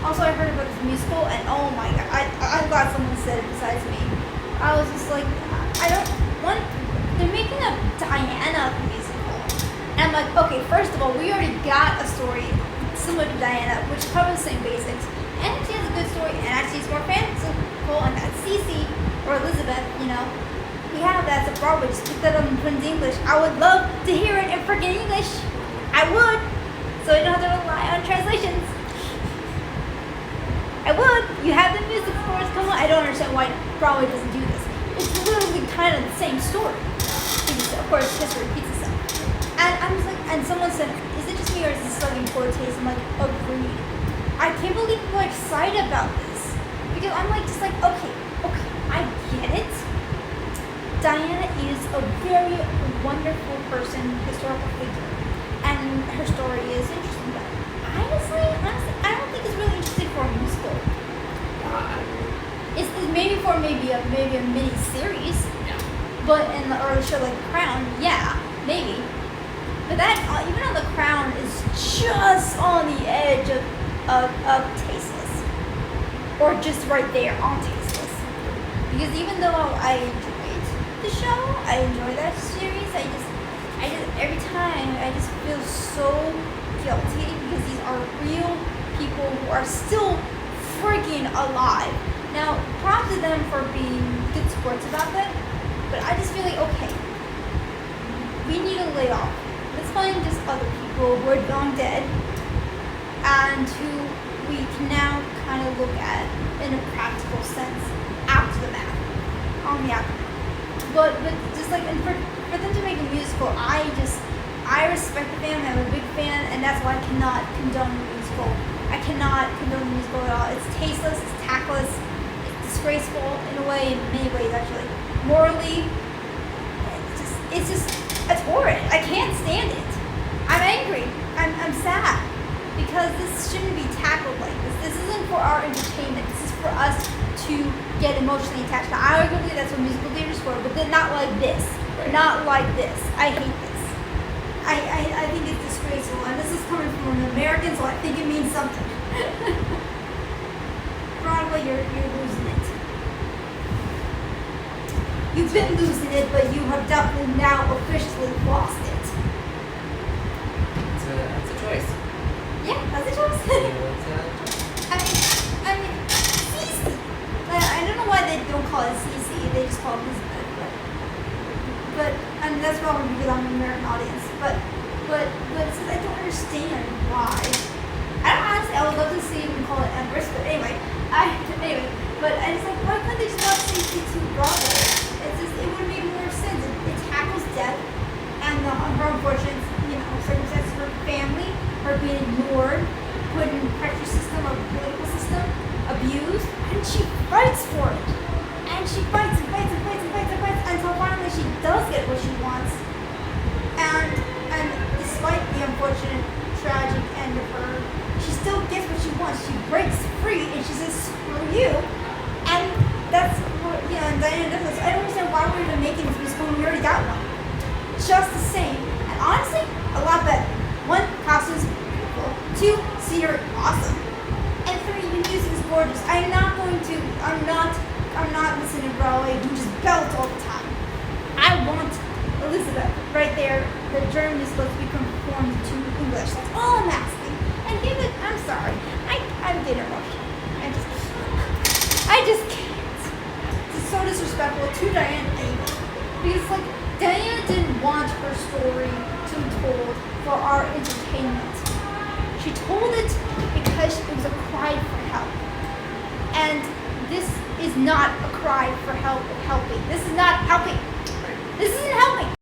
Also, I heard about this musical, and oh my god, I'm glad someone said it besides me. I was just like, I don't want. They're making a Diana musical, and I'm like, okay, first of all, we already got a story similar to Diana, which covers the same basics, and she has a good story, and actually it's more fanciful, and that's Cece or Elizabeth, you know. We have that as a Broadway. Just put that up and put it in English. I would love to hear it in freaking English. I would, so I don't have to rely on translations. I would. You have the music scores come on. I don't understand why Broadway doesn't do this. It's literally kind of the same story. Because, of course, history repeats itself. And I'm just like, and someone said, "Is it just me or is this like in poor taste?" I'm like, agreed. I can't believe people are excited about this because I'm like, just like, okay, I get it. Diana is a very wonderful person, historical figure, and her story is interesting. But honestly, I don't think it's really interesting for a musical. It's maybe for maybe a mini series. Yeah. But in the early show like Crown, yeah, maybe. But that even on the Crown is just on the edge of tasteless, or just right there on tasteless. Because even though I enjoyed the show, I enjoy that series. I just every time I just feel so guilty because these are real people who are still freaking alive. Now, props to them for being good sports about that, but I just feel like, okay, we need to lay off. Let's find just other people who are long dead and who we can now kind of look at in a practical sense after the math, on the aftermath. But just like, and for them to make a musical, I respect the family. I'm a big fan, and that's why I cannot condone the musical. I cannot condone the musical at all. It's tasteless, it's tactless, it's disgraceful in a way, in many ways actually. Morally, it's horrid. I can't stand it. I'm angry. I'm sad because this shouldn't be tackled like this. This isn't for our entertainment. This is for us to get emotionally attached. Now, I agree that's what musical theater is for, but then not like this. Right. Not like this. I hate this. I think it's disgraceful, and this is coming from an American, so I think it means something. Broadway, you're losing it. You've been losing it, but you have definitely now officially lost it. That's a choice. Yeah, that's a choice. I mean, Cece. I don't know why they don't call it Cece. They just call it Elizabeth. But I mean, that's probably because I'm an American audience. But it's just, I don't understand why. Honestly, I would love to see them call it Empress. But anyway, But I just like, why couldn't they just not say to Broadway? It's just, it would make more sense. It tackles death and her unfortunate, circumstances of her family, her being ignored, put in pressure system or political system, abused, and she fights for it. And she fights until finally she does get what she wants. And despite the unfortunate, tragic end of her, she still gets what she wants. She breaks free and she says, screw you. And that's what, and Diana does this. I don't understand why we're even making this musical when we already got one. Just the same. And honestly, a lot better. One, costumes beautiful. Two, scenery awesome. And three, the music is gorgeous. I'm not listening to Broadway who just belts all the time. I want Elizabeth right there, the German is supposed to be conformed to English. That's all I'm asking. And give it, I'm sorry. I'm getting emotional. I just can't. It's so disrespectful to Diana anyway. Because like Diana didn't want her story to be told for our entertainment. She told it because it was a cry for help. And this is not a cry for help and helping. This is not helping. This isn't helping.